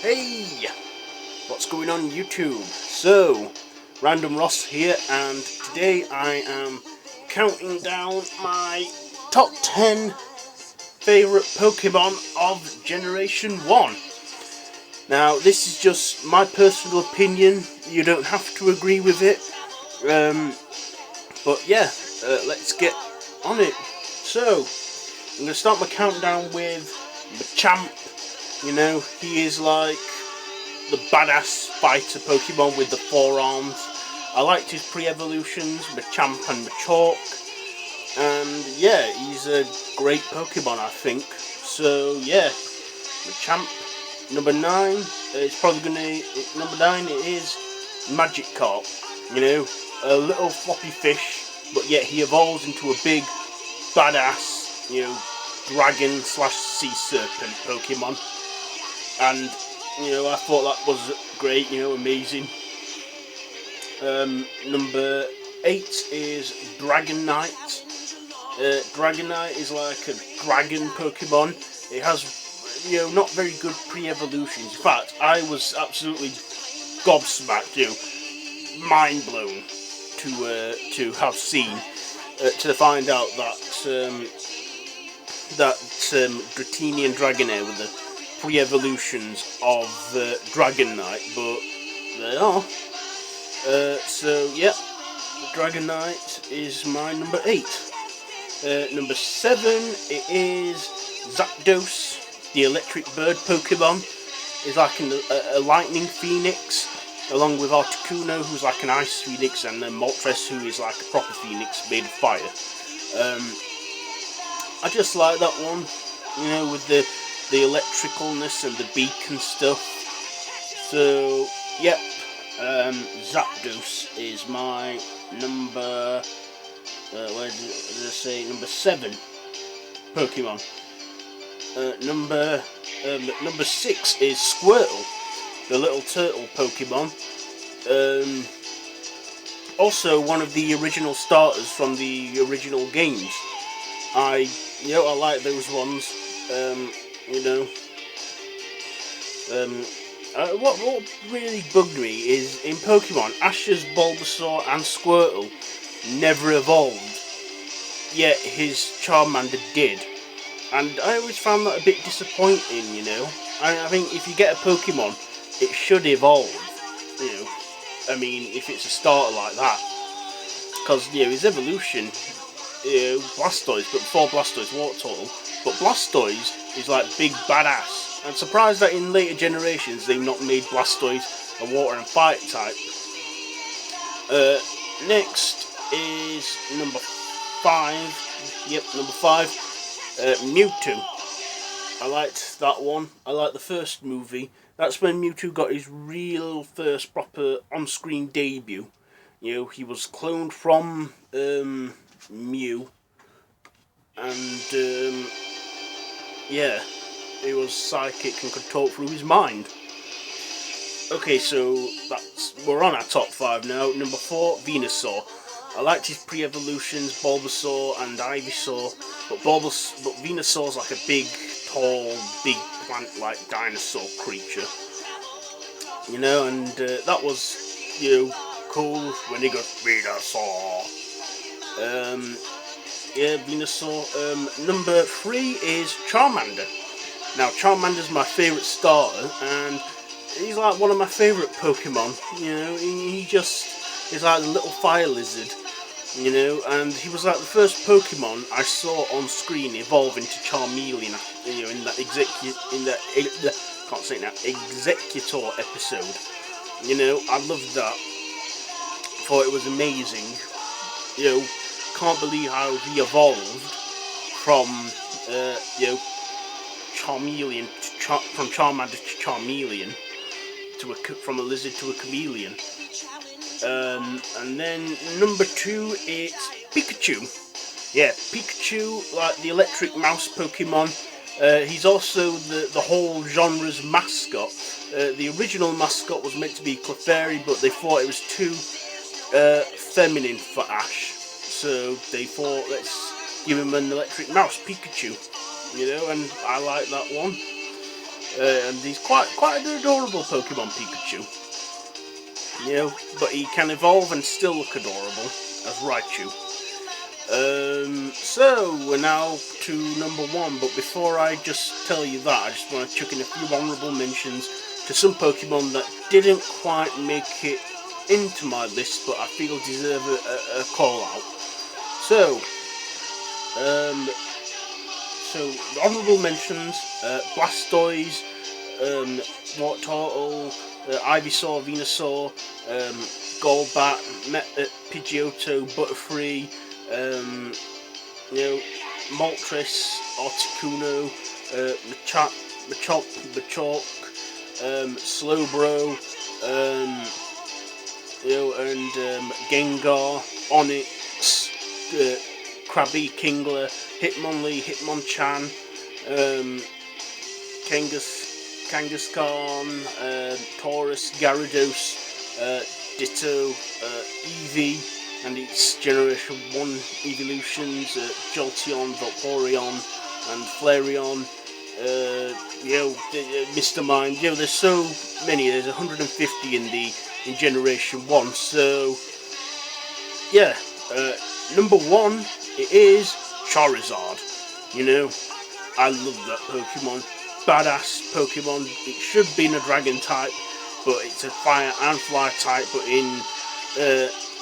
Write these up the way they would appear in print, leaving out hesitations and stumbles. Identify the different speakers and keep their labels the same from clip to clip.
Speaker 1: Hey, what's going on YouTube? So, Random Ross here, and today I am counting down my top 10 favourite Pokemon of Generation 1. Now, this is just my personal opinion, you don't have to agree with it, but yeah, let's get on it. So, I'm going to start my countdown with Machamp. You know, he is like the badass fighter Pokemon with the forearms. I liked his pre-evolutions, Machamp and Machop. And yeah, he's a great Pokemon, I think. So yeah, Machamp. Number 9, number 9 it is Magikarp. You know, a little floppy fish, but yet he evolves into a big, badass, dragon slash sea serpent Pokemon. And I thought that was great, amazing. Number 8 is Dragonite. Dragonite is like a dragon Pokemon. It has, not very good pre-evolutions. In fact, I was absolutely gobsmacked, mind blown to have seen, to find out that Dratini and Dragonair were the pre-evolutions of Dragonite, but they are. So yeah, Dragonite is my number 8. Number 7 it is Zapdos, the electric bird Pokemon. It's like a lightning phoenix, along with Articuno, who's like an ice phoenix, and then Moltres, who is like a proper phoenix made of fire. I just like that one, with the electricalness and the beak and stuff. So, yep, Zapdos is my number, number 7 Pokemon. Number 6 is Squirtle, the little turtle Pokemon. Also one of the original starters from the original games. I like those ones. What really bugged me is in Pokemon, Ash's Bulbasaur and Squirtle never evolved, yet his Charmander did. And I always found that a bit disappointing, I think if you get a Pokemon, it should evolve, if it's a starter like that. Because, his evolution, Blastoise, but before Blastoise, Wartortle, but Blastoise is like big badass. I'm surprised that in later generations they've not made Blastoise a water and fire type. Next is number 5. Yep, number 5. Mewtwo. I liked that one. I liked the first movie. That's when Mewtwo got his real first proper on-screen debut. He was cloned from Mew. And yeah, he was psychic and could talk through his mind. Okay, so we're on our top 5 now. Number 4, Venusaur. I liked his pre-evolutions, Bulbasaur and Ivysaur, but Venusaur's like a big, tall, big plant-like dinosaur creature. And that was, cool when he got Venusaur. Yeah, Venusaur. Number 3 is Charmander. Now, Charmander's my favourite starter, and he's like one of my favourite Pokemon. He just is like the little fire lizard. And he was like the first Pokemon I saw on screen evolve into Charmeleon. In that Executor episode. I loved that. Thought it was amazing. Can't believe how he evolved from Charmeleon from Charmander to Charmeleon from a lizard to a chameleon. And then number 2 is Pikachu. Yeah, Pikachu, like the electric mouse Pokemon. He's also the whole genre's mascot. The original mascot was meant to be Clefairy, but they thought it was too feminine for Ash. So they thought, let's give him an electric mouse, Pikachu. And I like that one. and he's quite an adorable Pokemon, Pikachu. You know, but he can evolve and still look adorable as Raichu. So we're now to number 1, but before I just tell you that, I just want to chuck in a few honourable mentions to some Pokemon that didn't quite make it into my list, but I feel deserve a call out. So honourable mentions: Blastoise, Wartortle, Ivysaur, Venusaur, Golbat, Pidgeotto, Butterfree, Moltres, Articuno, Machop, Slowbro, and Gengar, Onix, Krabby, Kingler, Hitmonlee, Hitmonchan, Kangaskhan, Taurus, Gyarados, Ditto, Eevee and its Generation 1 evolutions, Jolteon, Vaporeon and Flareon, Mr. Mime. There's so many, there's 150 in Generation 1, so yeah, number 1, it is Charizard. I love that Pokemon. Badass Pokemon. It should be in a Dragon type, but it's a Fire and Fly type. But in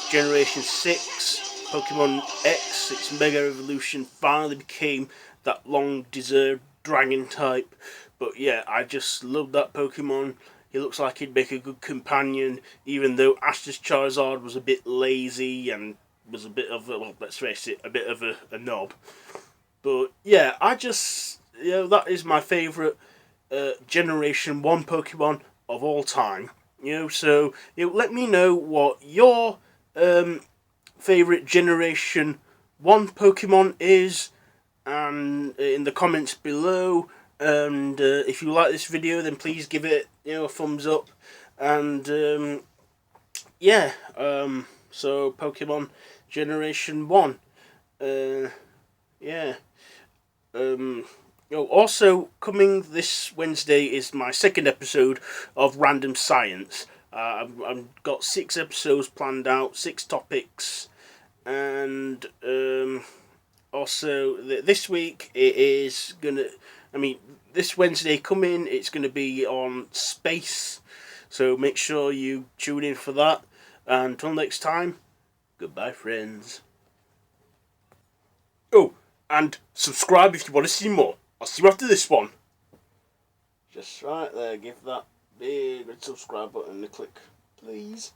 Speaker 1: Generation 6, Pokemon X, its Mega Evolution finally became that long-deserved Dragon type. But yeah, I just love that Pokemon. He looks like he'd make a good companion, even though Ash's Charizard was a bit lazy and was a bit of a, well, let's face it, a bit of a knob. But yeah, I just, that is my favourite Generation 1 Pokemon of all time. So let me know what your favourite Generation 1 Pokemon is, and in the comments below. And if you like this video, then please give it a thumbs up. And so Pokemon Generation 1. Also coming this Wednesday is my second episode of Random Science. I've got 6 episodes planned out, 6 topics, and also this week it is this Wednesday coming, it's gonna be on space, so make sure you tune in for that. And until next time, goodbye, friends. Oh, and subscribe if you want to see more. I'll see you after this one. Just right there, give that big red subscribe button a click, please.